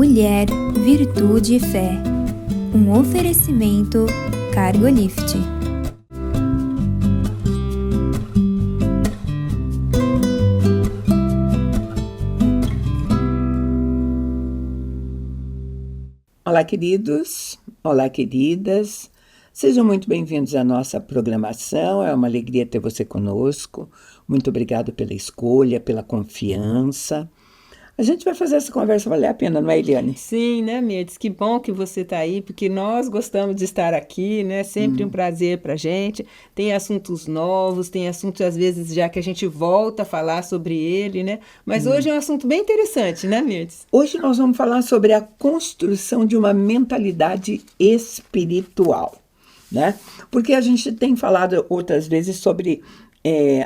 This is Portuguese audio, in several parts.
Mulher, Virtude e Fé. Um oferecimento Cargolift. Olá, queridos. Olá, queridas. Sejam muito bem-vindos à nossa programação. É uma alegria ter você conosco. Muito obrigado pela escolha, pela confiança. A gente vai fazer essa conversa valer a pena, não é, Eliane? Sim, né, Mirtes? Que bom que você está aí, porque nós gostamos de estar aqui, né? Sempre um prazer para a gente. Tem assuntos novos, tem assuntos, às vezes, já que a gente volta a falar sobre ele, né? Mas hoje é um assunto bem interessante, né, Mirtes? Hoje nós vamos falar sobre a construção de uma mentalidade espiritual, né? Porque a gente tem falado outras vezes sobre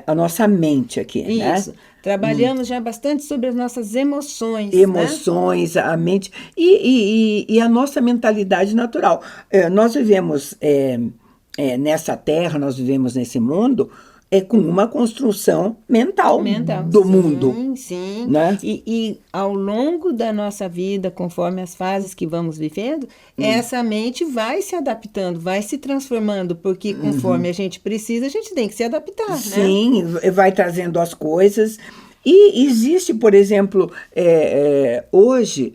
a nossa mente aqui, né? Isso. Trabalhamos já bastante sobre as nossas emoções, Emoções, a mente e a nossa mentalidade natural. Nós vivemos nessa terra, nós vivemos nesse mundo com uma construção mental do sim, mundo. Sim, Né? E ao longo da nossa vida, conforme as fases que vamos vivendo, essa mente vai se adaptando, vai se transformando, porque conforme a gente precisa, a gente tem que se adaptar, Sim, né? Vai trazendo as coisas. E existe, por exemplo, hoje,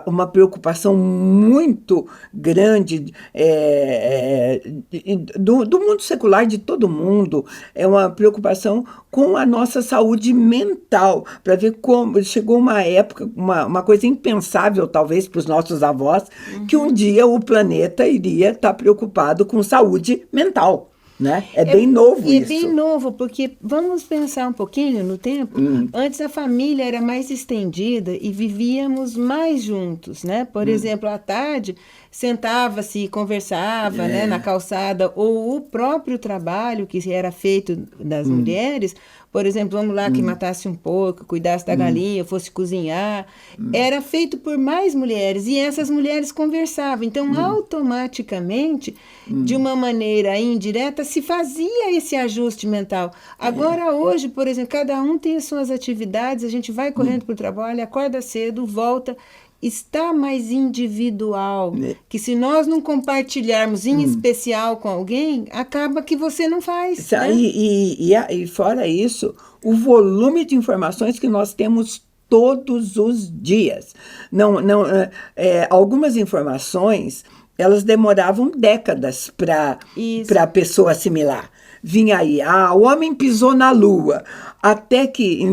uma preocupação muito grande do mundo secular, de todo mundo, é uma preocupação com a nossa saúde mental, para ver como chegou uma época, uma coisa impensável, talvez, para os nossos avós, que um dia o planeta iria estar preocupado com saúde mental. Né? É bem novo isso. É bem novo, porque vamos pensar um pouquinho no tempo. Antes a família era mais estendida e vivíamos mais juntos, né? Por exemplo, à tarde sentava-se e conversava, né, na calçada, ou o próprio trabalho que era feito das mulheres, por exemplo, vamos lá, que matasse um porco, cuidasse da galinha, fosse cozinhar, era feito por mais mulheres, e essas mulheres conversavam. Então, automaticamente, de uma maneira indireta, se fazia esse ajuste mental. Agora, hoje, por exemplo, cada um tem as suas atividades, a gente vai correndo para o trabalho, acorda cedo, volta, está mais individual, que se nós não compartilharmos em especial com alguém, acaba que você não faz. Né? E fora isso, o volume de informações que nós temos todos os dias. Algumas informações, elas demoravam décadas para a pessoa assimilar. Vinha aí, o homem pisou na Lua. Até que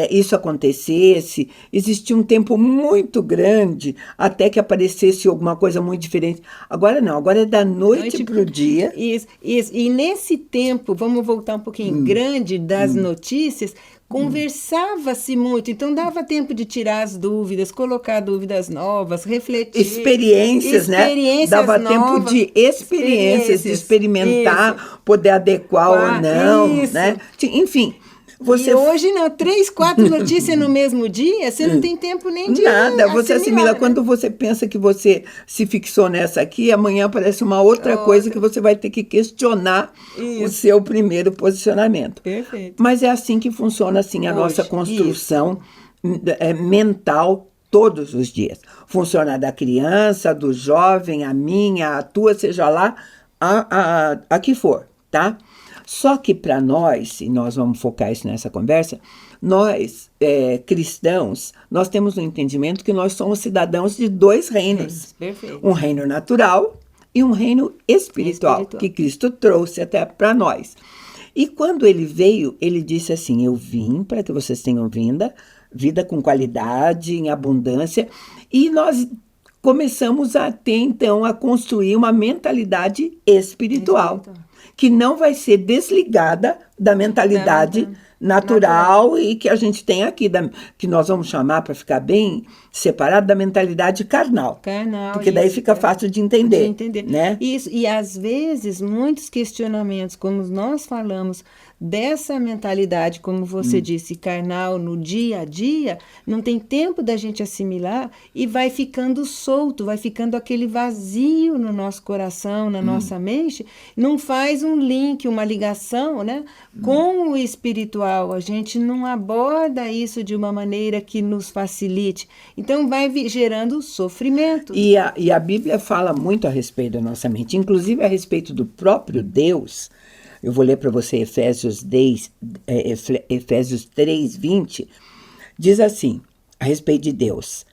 isso acontecesse, existia um tempo muito grande até que aparecesse alguma coisa muito diferente. Agora não, agora é da noite para o dia. Isso. E nesse tempo, vamos voltar um pouquinho, grande das notícias, conversava-se muito, então dava tempo de tirar as dúvidas, colocar dúvidas novas, refletir. Experiências, né? Dava tempo de experiências, de experimentar, poder adequar ou não, né? Enfim. E hoje não, 3, 4 notícias no mesmo dia, você não tem tempo nem de nada, você assimila. Né? Quando você pensa que você se fixou nessa aqui, amanhã aparece uma outra coisa que você vai ter que questionar o seu primeiro posicionamento. Perfeito. Mas é assim que funciona assim, a nossa construção mental todos os dias. Funciona da criança, do jovem, a minha, a tua, seja lá a que for, tá? Só que para nós, e nós vamos focar isso nessa conversa, nós, cristãos, nós temos um entendimento que nós somos cidadãos de 2 reinos. Perfeito. Um reino natural e um reino espiritual, que Cristo trouxe até para nós. E quando ele veio, ele disse assim, eu vim para que vocês tenham vida com qualidade, em abundância, e nós começamos a ter, então, a construir uma mentalidade espiritual. Que não vai ser desligada da mentalidade natural e que a gente tem aqui, que nós vamos chamar, para ficar bem separado, da mentalidade carnal. Porque daí fica fácil de entender. Né? Isso, e às vezes muitos questionamentos, como nós falamos, dessa mentalidade, como você disse, carnal no dia a dia, não tem tempo da gente assimilar e vai ficando solto, vai ficando aquele vazio no nosso coração, na nossa mente, não faz faz um link, uma ligação, né, com o espiritual. A gente não aborda isso de uma maneira que nos facilite. Então, vai gerando sofrimento. E a Bíblia fala muito a respeito da nossa mente, inclusive a respeito do próprio Deus. Eu vou ler para você Efésios 3:20. Diz assim, a respeito de Deus: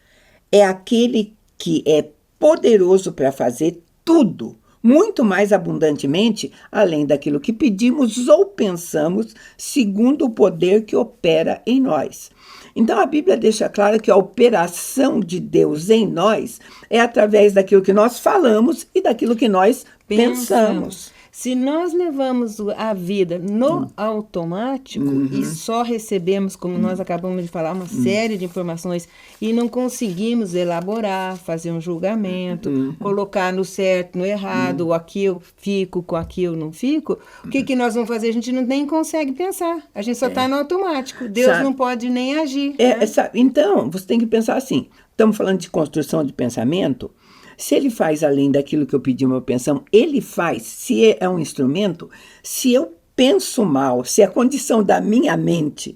é aquele que é poderoso para fazer tudo, muito mais abundantemente, além daquilo que pedimos ou pensamos, segundo o poder que opera em nós. Então, a Bíblia deixa claro que a operação de Deus em nós é através daquilo que nós falamos e daquilo que nós pensamos. Se nós levamos a vida no automático e só recebemos, como nós acabamos de falar, uma série de informações e não conseguimos elaborar, fazer um julgamento, colocar no certo, no errado, ou aqui eu fico, com aqui eu não fico, o que nós vamos fazer? A gente nem consegue pensar, a gente só está no automático, Deus não pode nem agir. Né? Então, você tem que pensar assim, estamos falando de construção de pensamento. Se ele faz além daquilo que eu pedi uma pensão, ele faz, se é um instrumento, se eu penso mal, se a condição da minha mente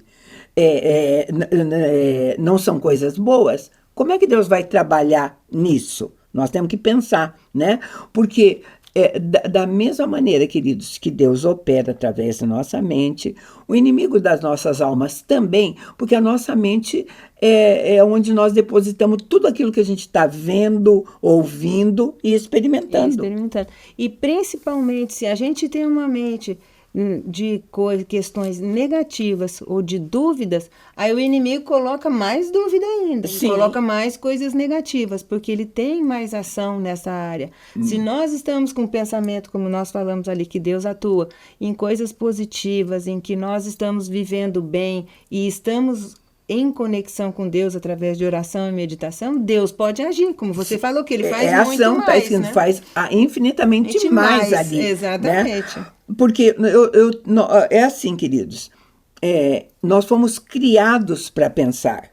não são coisas boas, como é que Deus vai trabalhar nisso? Nós temos que pensar, né? Porque da mesma maneira, queridos, que Deus opera através da nossa mente, o inimigo das nossas almas também, porque a nossa mente é onde nós depositamos tudo aquilo que a gente está vendo, ouvindo e experimentando. E principalmente, se a gente tem uma mente de questões negativas ou de dúvidas, aí o inimigo coloca mais dúvida ainda, coloca mais coisas negativas, porque ele tem mais ação nessa área. Se nós estamos com um pensamento, como nós falamos ali, que Deus atua em coisas positivas, em que nós estamos vivendo bem e estamos em conexão com Deus através de oração e meditação, Deus pode agir, como você falou, que ele faz muito ação, mais, né? Faz infinitamente mais ali. Exatamente. Né? Porque é assim, queridos, nós fomos criados para pensar,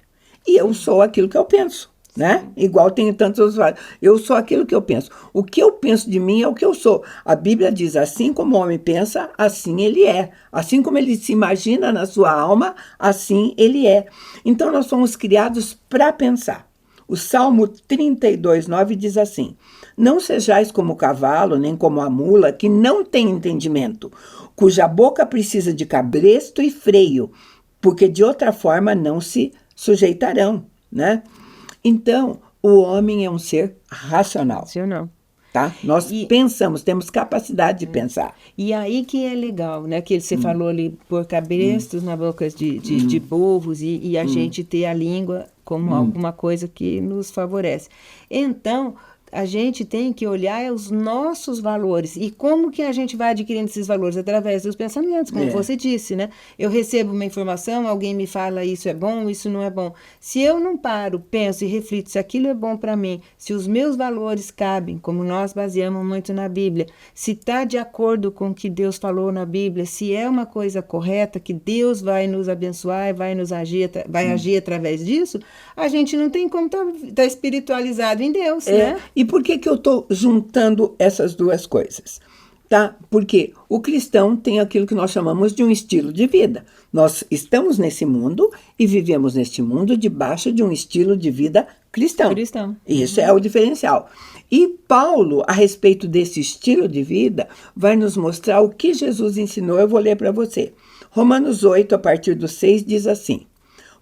e eu sou aquilo que eu penso. Né? Igual tem tantos vários. Eu sou aquilo que eu penso. O que eu penso de mim é o que eu sou. A Bíblia diz, assim como o homem pensa, assim ele é. Assim como ele se imagina na sua alma, assim ele é. Então nós fomos criados para pensar. O Salmo 32:9 diz assim: não sejais como o cavalo, nem como a mula, que não tem entendimento, cuja boca precisa de cabresto e freio, porque de outra forma não se sujeitarão, né? Então, o homem é um ser racional. Tá? Nós pensamos, temos capacidade de pensar. E aí que é legal, né? Que você falou ali, pôr cabrestos na boca de burros e a gente ter a língua como alguma coisa que nos favorece. Então, a gente tem que olhar os nossos valores. E como que a gente vai adquirindo esses valores? Através dos pensamentos, como você disse, né? Eu recebo uma informação, alguém me fala isso é bom, isso não é bom. Se eu não paro, penso e reflito se aquilo é bom para mim, se os meus valores cabem, como nós baseamos muito na Bíblia, se está de acordo com o que Deus falou na Bíblia, se é uma coisa correta, que Deus vai nos abençoar e vai agir através disso, a gente não tem como tá espiritualizado em Deus, né? E por que eu estou juntando essas duas coisas? Tá? Porque o cristão tem aquilo que nós chamamos de um estilo de vida. Nós estamos nesse mundo e vivemos neste mundo debaixo de um estilo de vida cristão. Isso é o diferencial. E Paulo, a respeito desse estilo de vida, vai nos mostrar o que Jesus ensinou. Eu vou ler para você. Romanos 8, a partir do 6, diz assim: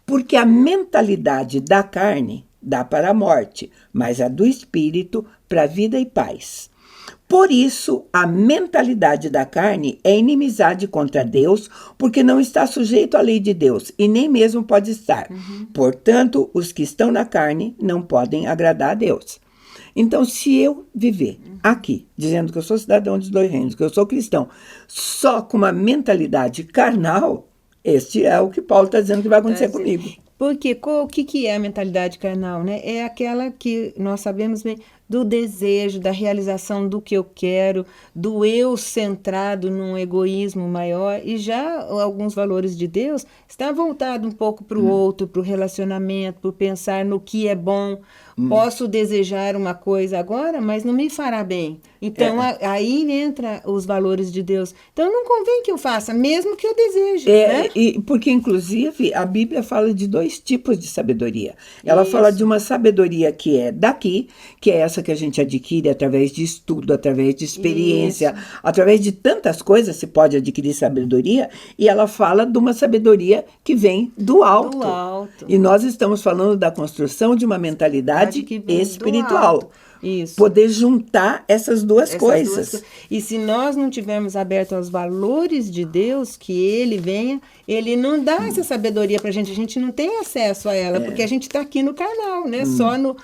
porque a mentalidade da carne dá para a morte, mas a do espírito para a vida e paz. Por isso, a mentalidade da carne é inimizade contra Deus, porque não está sujeito à lei de Deus, e nem mesmo pode estar. Portanto, os que estão na carne não podem agradar a Deus. Então, se eu viver aqui, dizendo que eu sou cidadão dos dois reinos, que eu sou cristão, só com uma mentalidade carnal, este é o que Paulo está dizendo que vai acontecer comigo. Porque o que é a mentalidade carnal, né? É aquela que nós sabemos bem do desejo, da realização do que eu quero, do eu centrado num egoísmo maior. E já alguns valores de Deus está voltado um pouco para o outro, para o relacionamento, para pensar no que é bom. Posso desejar uma coisa agora, mas não me fará bem. Então, aí entra os valores de Deus. Então, não convém que eu faça, mesmo que eu deseje. Né? Porque, inclusive, a Bíblia fala de 2 tipos de sabedoria. Ela fala de uma sabedoria que é daqui, que é essa que a gente adquire através de estudo, através de experiência, através de tantas coisas se pode adquirir sabedoria, e ela fala de uma sabedoria que vem do alto. E nós estamos falando da construção de uma mentalidade espiritual. Isso. Poder juntar essas duas coisas. E se nós não tivermos aberto aos valores de Deus, que Ele venha, Ele não dá essa sabedoria para a gente não tem acesso a ela, porque a gente está aqui no carnal, né? Só no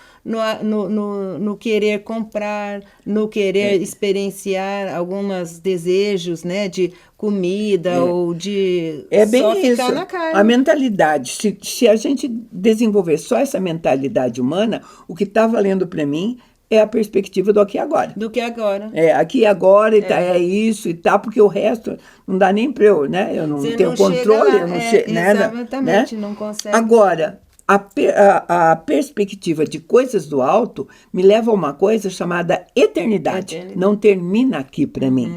querer comprar, no querer experienciar alguns desejos, né? De comida ou de só ficar na carne. A mentalidade, se a gente desenvolver só essa mentalidade humana, o que está valendo para mim é a perspectiva do aqui e agora. Do que agora. Aqui e agora, é isso e tal, porque o resto não dá nem para eu, né? Eu não tenho controle, eu não chego, né? Exatamente, não consegue. Agora, a perspectiva de coisas do alto me leva a uma coisa chamada eternidade. Não termina aqui para mim.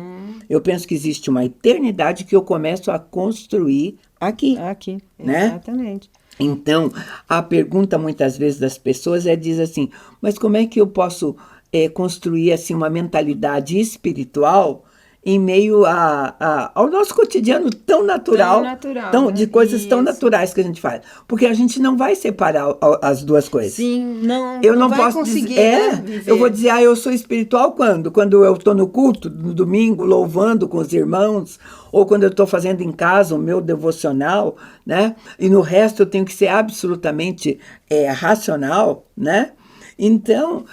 Eu penso que existe uma eternidade que eu começo a construir aqui. Né? Exatamente. Então, a pergunta muitas vezes das pessoas diz assim, mas como é que eu posso construir assim, uma mentalidade espiritual em meio ao nosso cotidiano tão natural, de coisas tão naturais que a gente faz? Porque a gente não vai separar as duas coisas. Sim, eu não vai posso conseguir dizer, eu vou dizer, eu sou espiritual quando? Quando eu estou no culto, no domingo, louvando com os irmãos, ou quando eu estou fazendo em casa o meu devocional, né? E no resto eu tenho que ser absolutamente racional, né? Então,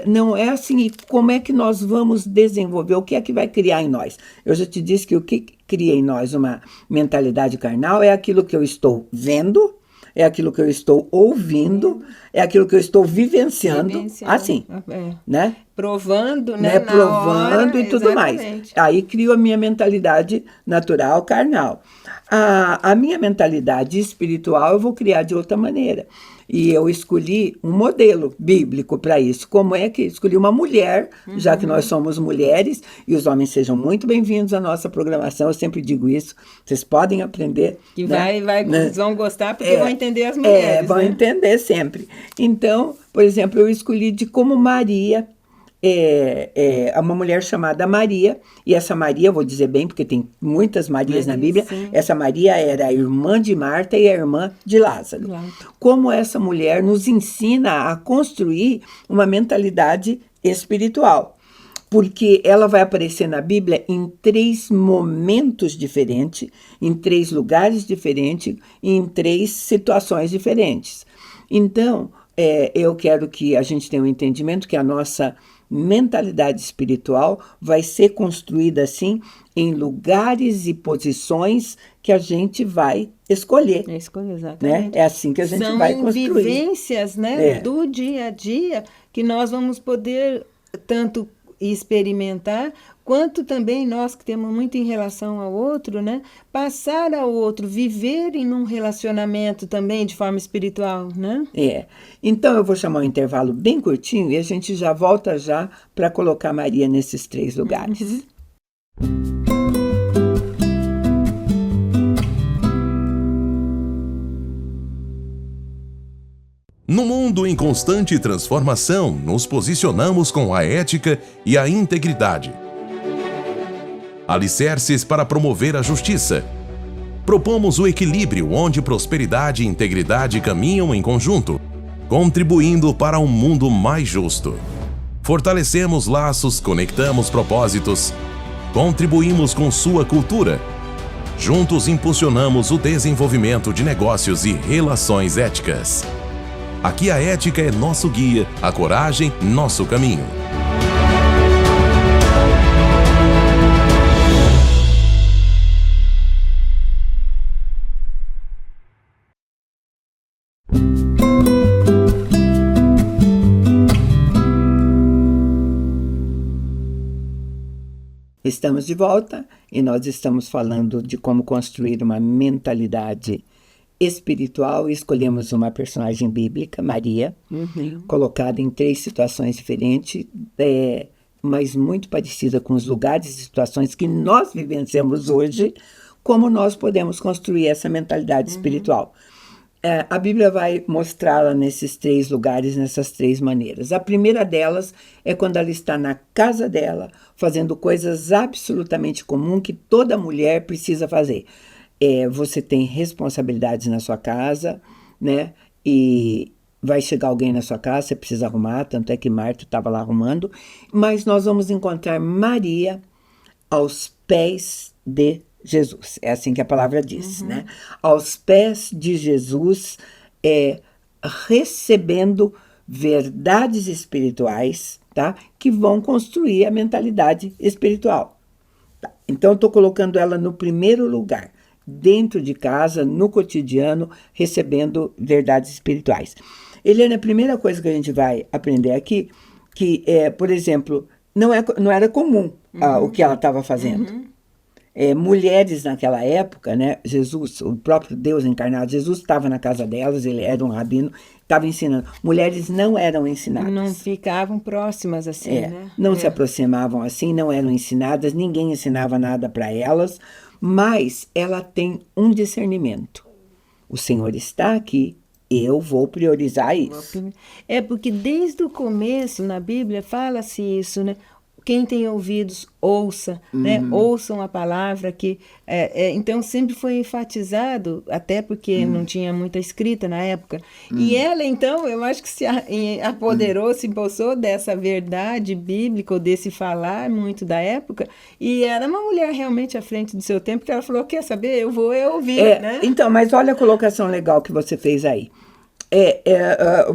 não é assim. E como é que nós vamos desenvolver? O que é que vai criar em nós? Eu já te disse que o que cria em nós uma mentalidade carnal é aquilo que eu estou vendo, é aquilo que eu estou ouvindo, é aquilo que eu estou vivenciando. Assim, né? Provando, né? Provando e tudo mais. Aí crio a minha mentalidade natural, carnal. A minha mentalidade espiritual eu vou criar de outra maneira. E eu escolhi um modelo bíblico para isso. Como é que escolhi uma mulher, já que nós somos mulheres, e os homens sejam muito bem-vindos à nossa programação, eu sempre digo isso, vocês podem aprender. Que vocês vão gostar, porque vão entender as mulheres. Vão entender sempre. Então, por exemplo, eu escolhi de como Maria, uma mulher chamada Maria, e essa Maria, vou dizer bem, porque tem muitas Marias na Bíblia, essa Maria era a irmã de Marta e a irmã de Lázaro. Como essa mulher nos ensina a construir uma mentalidade espiritual, porque ela vai aparecer na Bíblia em 3 momentos diferentes, em 3 lugares diferentes, e em 3 situações diferentes. Então, eu quero que a gente tenha um entendimento que a nossa mentalidade espiritual vai ser construída assim em lugares e posições que a gente vai escolher. Exatamente. Né? É assim que a gente vai construir. São vivências, né, do dia a dia que nós vamos poder tanto experimentar, quanto também nós que temos muito em relação ao outro, né, passar ao outro, viver em um relacionamento também de forma espiritual, né? Então eu vou chamar um intervalo bem curtinho e a gente já volta para colocar Maria nesses 3 lugares. No mundo em constante transformação, nos posicionamos com a ética e a integridade. Alicerces para promover a justiça. Propomos o equilíbrio onde prosperidade e integridade caminham em conjunto, contribuindo para um mundo mais justo. Fortalecemos laços, conectamos propósitos, contribuímos com sua cultura. Juntos impulsionamos o desenvolvimento de negócios e relações éticas. Aqui a ética é nosso guia, a coragem, nosso caminho. Estamos de volta e nós estamos falando de como construir uma mentalidade espiritual, escolhemos uma personagem bíblica, Maria, colocada em 3 situações diferentes, mas muito parecida com os lugares e situações que nós vivenciamos hoje, como nós podemos construir essa mentalidade espiritual. A Bíblia vai mostrá-la nesses 3 lugares, nessas 3 maneiras. A primeira delas é quando ela está na casa dela, fazendo coisas absolutamente comuns que toda mulher precisa fazer. Você tem responsabilidades na sua casa, né? E vai chegar alguém na sua casa, você precisa arrumar, tanto é que Marta estava lá arrumando. Mas nós vamos encontrar Maria aos pés de Jesus. É assim que a palavra diz, né? Aos pés de Jesus, recebendo verdades espirituais, tá? Que vão construir a mentalidade espiritual. Tá? Então, estou colocando ela no primeiro lugar, dentro de casa, no cotidiano, recebendo verdades espirituais. Eliana, a primeira coisa que a gente vai aprender aqui, que, por exemplo, não era comum o que ela estava fazendo. Mulheres naquela época, né, Jesus, o próprio Deus encarnado, Jesus estava na casa delas, ele era um rabino, estava ensinando. Mulheres não eram ensinadas. Não ficavam próximas assim, né? Não se aproximavam assim, não eram ensinadas, ninguém ensinava nada para elas, mas ela tem um discernimento. O Senhor está aqui, eu vou priorizar isso. Porque desde o começo, na Bíblia, fala-se isso, né? Quem tem ouvidos, ouça, né? Ouçam a palavra. Então, sempre foi enfatizado, até porque não tinha muita escrita na época. E ela, então, eu acho que se apoderou, se empossou dessa verdade bíblica, ou desse falar muito da época, e era uma mulher realmente à frente do seu tempo, que ela falou, quer saber, eu vou ouvir, né? Então, mas olha a colocação legal que você fez aí.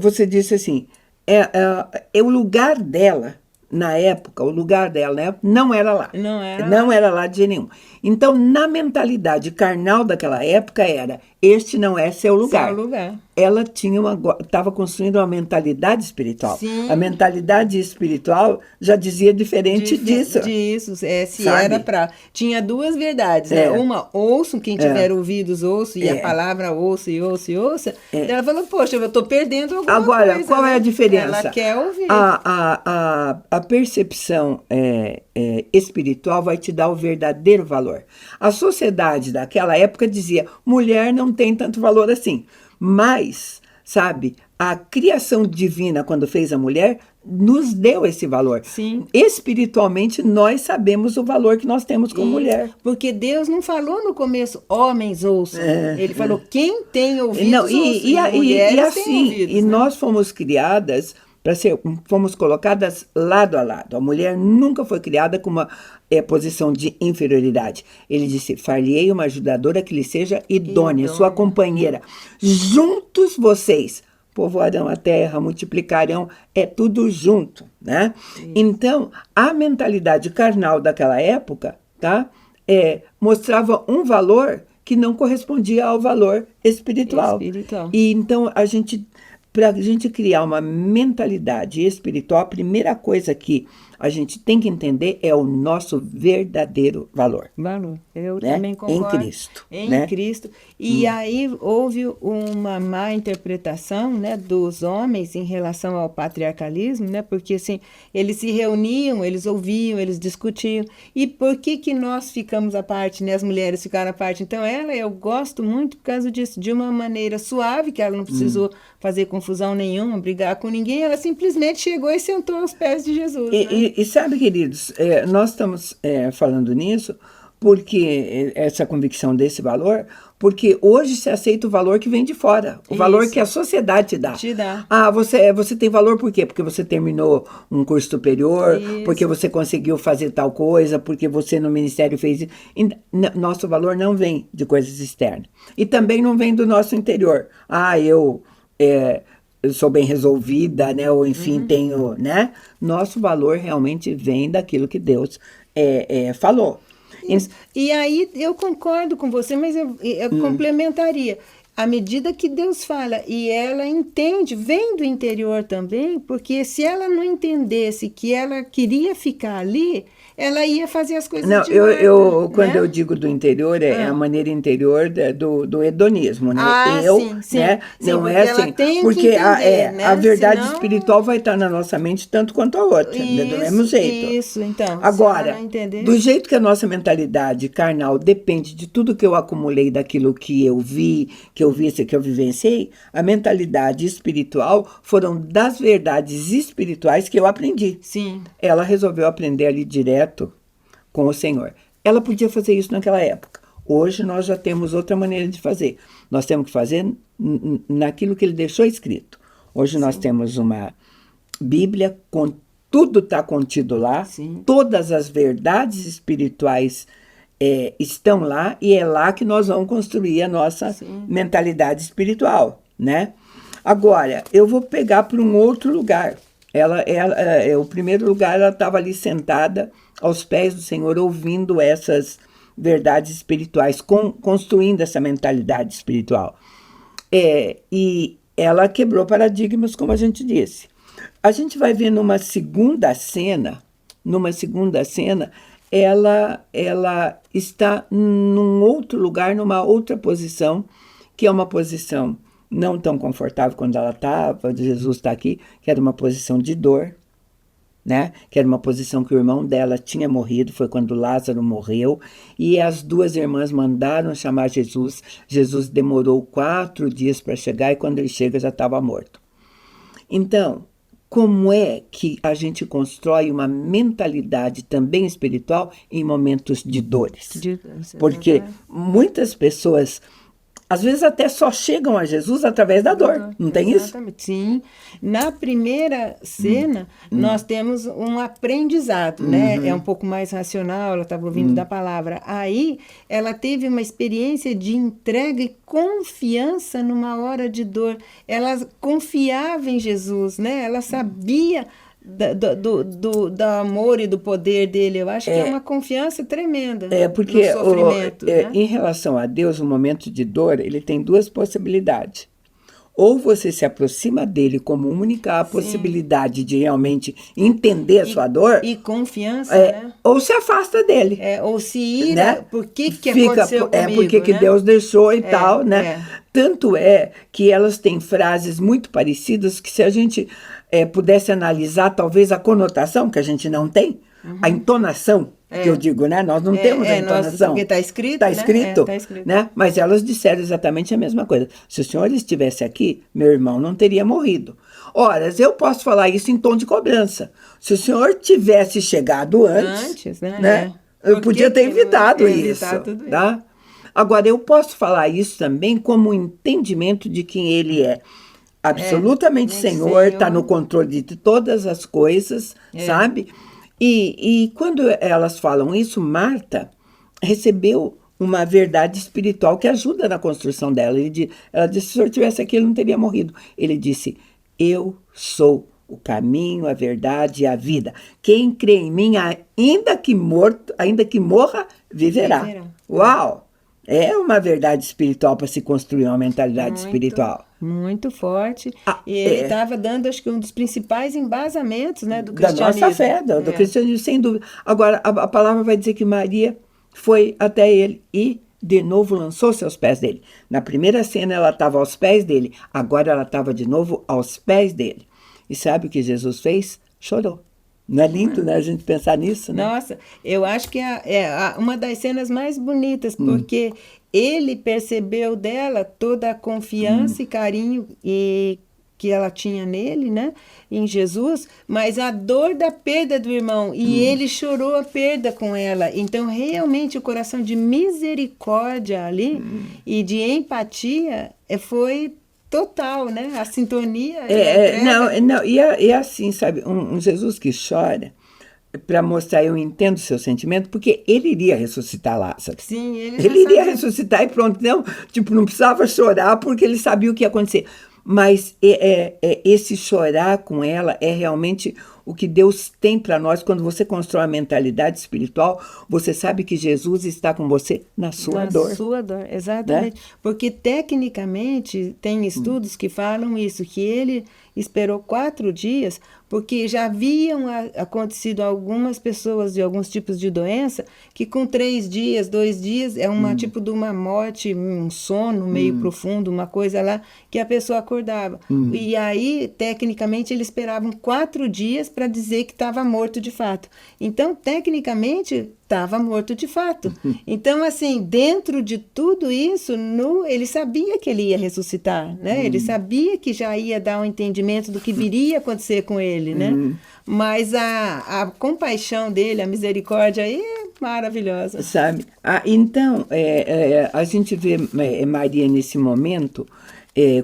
Você disse assim, o lugar dela, na época, não era lá. Não era lá de nenhum. Então, na mentalidade carnal daquela época este não é seu lugar. Ela estava construindo uma mentalidade espiritual. Sim. A mentalidade espiritual já dizia diferente disso. Era para... Tinha 2 verdades, né? Uma, ouçam, quem tiver ouvidos, ouça, e a palavra ouça e ouça e ouça. Ela falou, poxa, eu estou perdendo alguma coisa. Agora, qual é a diferença? Ela quer ouvir. A percepção espiritual vai te dar o verdadeiro valor. A sociedade daquela época dizia, mulher não tem tanto valor assim. Mas, sabe, a criação divina, quando fez a mulher, nos deu esse valor. Sim. Espiritualmente, nós sabemos o valor que nós temos como mulher. Porque Deus não falou no começo, homens ouçam. Ele falou, quem tem ouvidos, ouçam. Mulheres têm ouvidos. E nós fomos criadas... fomos colocadas lado a lado. A mulher nunca foi criada com uma posição de inferioridade. Ele disse, far-lhe-ei uma ajudadora que lhe seja idônea, sua companheira. Juntos vocês povoarão a terra, multiplicarão, tudo junto, né? Então, a mentalidade carnal daquela época, tá? Mostrava um valor que não correspondia ao valor espiritual. E então, para a gente criar uma mentalidade espiritual, a primeira coisa que a gente tem que entender é o nosso verdadeiro valor. Eu também concordo. Em Cristo. Em Cristo. E aí houve uma má interpretação, né, dos homens em relação ao patriarcalismo, né, porque assim, eles se reuniam, eles ouviam, eles discutiam. E por que nós ficamos à parte, né, as mulheres ficaram à parte? Então eu gosto muito por causa disso, de uma maneira suave, que ela não precisou fazer confusão nenhuma, brigar com ninguém, ela simplesmente chegou e sentou aos pés de Jesus. E sabe, queridos, nós estamos falando nisso porque essa convicção desse valor, porque hoje se aceita o valor que vem de fora, o valor que a sociedade te dá. Você tem valor por quê? Porque você terminou um curso superior, porque você conseguiu fazer tal coisa, porque você no ministério fez isso. Nosso valor não vem de coisas externas. E também não vem do nosso interior. Eu sou bem resolvida, né? Ou enfim, tenho, né? Nosso valor realmente vem daquilo que Deus falou. Isso. E aí eu concordo com você, mas eu complementaria. À medida que Deus fala e ela entende, vem do interior também, porque se ela não entendesse que ela queria ficar ali, ela ia fazer as coisas Não, de Marta, quando né? eu digo do interior, é a maneira interior do hedonismo, né? Sim. Né? Sim, não porque é ela assim, tem que porque entender, né? a verdade Senão- espiritual vai estar na nossa mente tanto quanto a outra, né? Do mesmo jeito. Isso, então. Se ela Agora, não entender... do jeito que a nossa mentalidade carnal depende de tudo que eu acumulei daquilo que eu vi, que eu vivenciei, a mentalidade espiritual foram das verdades espirituais que eu aprendi. Sim. Ela resolveu aprender ali direto com o Senhor. Ela podia fazer isso naquela época. Hoje nós já temos outra maneira de fazer. Nós temos que fazer naquilo que ele deixou escrito. Hoje nós temos uma Bíblia com tudo está contido lá. Sim. Todas as verdades espirituais estão lá e é lá que nós vamos construir a nossa mentalidade espiritual, né? Agora, eu vou pegar para um outro lugar. O primeiro lugar, ela estava ali sentada aos pés do Senhor, ouvindo essas verdades espirituais, construindo essa mentalidade espiritual. E ela quebrou paradigmas, como a gente disse. A gente vai ver numa segunda cena, ela está num outro lugar, numa outra posição, que é uma posição não tão confortável quando ela estava, Jesus está aqui, que era uma posição de dor, né? Que era uma posição que o irmão dela tinha morrido, foi quando Lázaro morreu, e as duas irmãs mandaram chamar Jesus. Jesus demorou 4 dias para chegar, e quando ele chega já estava morto. Então, como é que a gente constrói uma mentalidade também espiritual em momentos de dores? Porque muitas pessoas, às vezes, até só chegam a Jesus através da dor, não tem isso? Sim. Na primeira cena, nós temos um aprendizado, né? É um pouco mais racional, ela estava ouvindo da palavra. Aí, ela teve uma experiência de entrega e confiança numa hora de dor. Ela confiava em Jesus, né? Ela sabia do amor e do poder dele. Eu acho que é uma confiança tremenda porque no sofrimento. Né? Em relação a Deus, o momento de dor, ele tem 2 possibilidades. Ou você se aproxima dele como única possibilidade de realmente entender a sua dor. E confiança, né? Ou se afasta dele. Ou se ira, né? por que aconteceu comigo, porque que né? Deus deixou e tal, né? Tanto é que elas têm frases muito parecidas que se a gente pudesse analisar talvez a conotação, que a gente não tem, a entonação, que eu digo, né? Nós não temos a entonação. Porque está escrito, Está né? escrito, Tá escrito. né? Mas elas disseram exatamente a mesma coisa. Se o senhor estivesse aqui, meu irmão não teria morrido. Ora, eu posso falar isso em tom de cobrança. Se o senhor tivesse chegado antes, né? Eu podia ter evitado isso. Tá? Agora, eu posso falar isso também como um entendimento de quem ele é. Absolutamente Senhor, está no controle de todas as coisas, sabe? E quando elas falam isso, Marta recebeu uma verdade espiritual que ajuda na construção dela. Ela disse, se o senhor tivesse aqui, ele não teria morrido. Ele disse, eu sou o caminho, a verdade e a vida. Quem crê em mim, ainda que morra, viverá. Uau! É uma verdade espiritual para se construir uma mentalidade espiritual. Muito forte. E ele estava dando, acho que, um dos principais embasamentos, né, do cristianismo. Da nossa fé, do cristianismo, sem dúvida. Agora, a palavra vai dizer que Maria foi até ele e, de novo, lançou-se aos pés dele. Na primeira cena, ela estava aos pés dele. Agora, ela estava de novo aos pés dele. E sabe o que Jesus fez? Chorou. Não é lindo, né, a gente pensar nisso, né? Nossa, eu acho que é uma das cenas mais bonitas, porque ele percebeu dela toda a confiança e carinho que ela tinha nele, né, em Jesus, mas a dor da perda do irmão, e ele chorou a perda com ela. Então, realmente, o coração de misericórdia ali e de empatia foi total, né? A sintonia. E assim, sabe, um Jesus que chora, para mostrar, eu entendo o seu sentimento, porque ele iria ressuscitar Lázaro. Sim, ele iria ressuscitar e pronto. Não precisava chorar, porque ele sabia o que ia acontecer. Mas esse chorar com ela é realmente o que Deus tem para nós. Quando você constrói a mentalidade espiritual, você sabe que Jesus está com você na sua dor. Na sua dor, exatamente. Né? Porque tecnicamente tem estudos que falam isso, que ele esperou 4 dias, porque já haviam acontecido algumas pessoas de alguns tipos de doença, que com 3 dias, 2 dias, é uma tipo de uma morte, um sono meio profundo, uma coisa lá, que a pessoa acordava. E aí, tecnicamente, eles esperavam 4 dias para dizer que estava morto de fato. Então, tecnicamente, estava morto de fato. Então, assim, dentro de tudo isso, ele sabia que ele ia ressuscitar, né? Ele sabia que já ia dar um entendimento do que viria a acontecer com ele, né? Mas a compaixão dele, a misericórdia aí é maravilhosa. Sabe? Então, a gente vê Maria nesse momento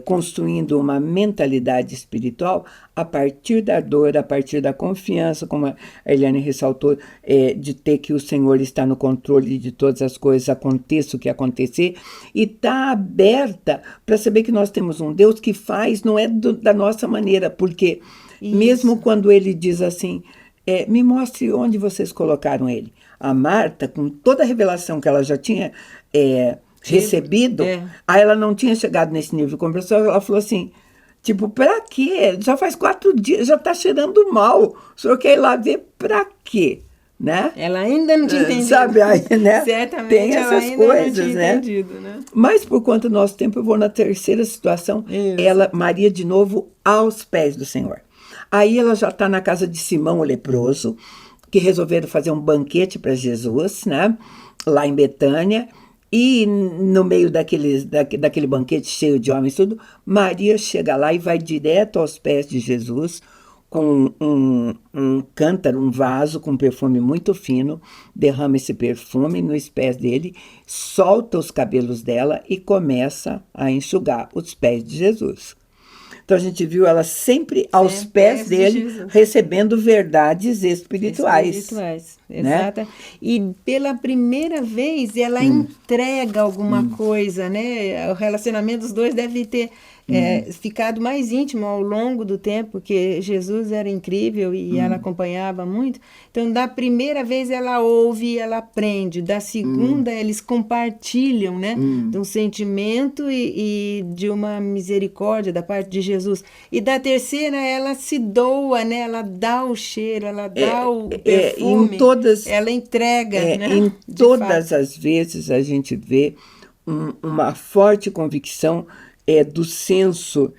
construindo uma mentalidade espiritual a partir da dor, a partir da confiança, como a Eliane ressaltou, de ter que o Senhor está no controle de todas as coisas, aconteça o que acontecer, e está aberta para saber que nós temos um Deus que faz, não é da nossa maneira, porque mesmo quando ele diz assim, me mostre onde vocês colocaram ele. A Marta, com toda a revelação que ela já tinha recebido, aí ela não tinha chegado nesse nível de conversão, ela falou assim, tipo, pra quê? Já faz 4 dias, já tá cheirando mal, o senhor quer ir lá ver pra quê? Né? Ela ainda não tinha entendido. Sabe, aí, né? Certamente tem ela essas ainda coisas, não tinha né? entendido, né? Mas por conta do nosso tempo, eu vou na terceira situação, Maria de novo aos pés do Senhor. Aí ela já está na casa de Simão o leproso, que resolveram fazer um banquete para Jesus, né? Lá em Betânia. E no meio daquele banquete cheio de homens, tudo, Maria chega lá e vai direto aos pés de Jesus com um cântaro, um vaso com perfume muito fino, derrama esse perfume nos pés dele, solta os cabelos dela e começa a enxugar os pés de Jesus. Então a gente viu ela sempre aos pés dele, recebendo verdades espirituais. Exato. Né? E pela primeira vez ela entrega alguma coisa, né? O relacionamento dos dois deve ter ficado mais íntimo ao longo do tempo, porque Jesus era incrível e ela acompanhava muito. Então, da primeira vez ela ouve e ela aprende. Da segunda, eles compartilham, né? De um sentimento e de uma misericórdia da parte de Jesus. E da terceira, ela se doa, né? Ela dá o cheiro, ela dá o perfume. Ela entrega, né? Em todas as vezes a gente vê uma forte convicção do senso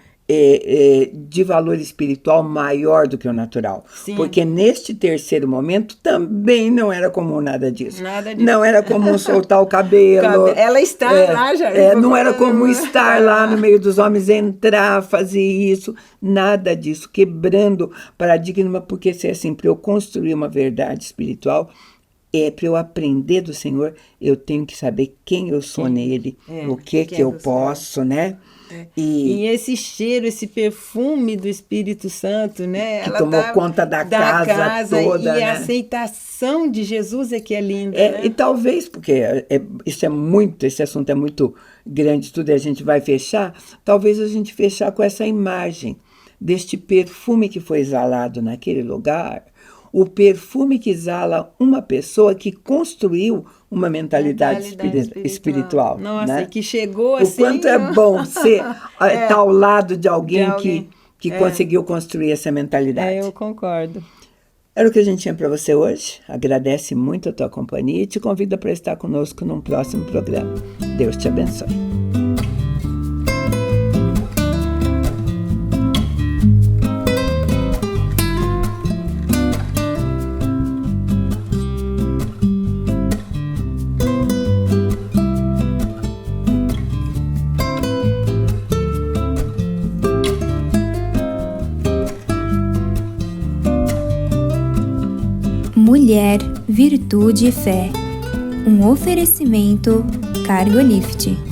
de valor espiritual maior do que o natural. Sim. Porque neste terceiro momento também não era comum nada disso. Não era comum soltar o cabelo. Ela está lá já. Não era comum estar lá no meio dos homens, entrar, fazer isso. Nada disso. Quebrando paradigma, porque se é assim, para eu construir uma verdade espiritual, para eu aprender do Senhor, eu tenho que saber quem eu sou nele, o que eu posso, né? E esse cheiro, esse perfume do Espírito Santo, né? Que tomou conta da casa toda, e né? a aceitação de Jesus é que é linda, né? E talvez, porque esse assunto é muito grande, tudo, e a gente vai fechar, talvez a gente fechar com essa imagem deste perfume que foi exalado naquele lugar, o perfume que exala uma pessoa que construiu uma mentalidade espiritual. Nossa, né? Que chegou assim... O quanto é bom estar ao lado de alguém que conseguiu construir essa mentalidade. Eu concordo. Era o que a gente tinha para você hoje. Agradece muito a tua companhia e te convido para estar conosco num próximo programa. Deus te abençoe. Mulher, Virtude e Fé. Um oferecimento Cargolift.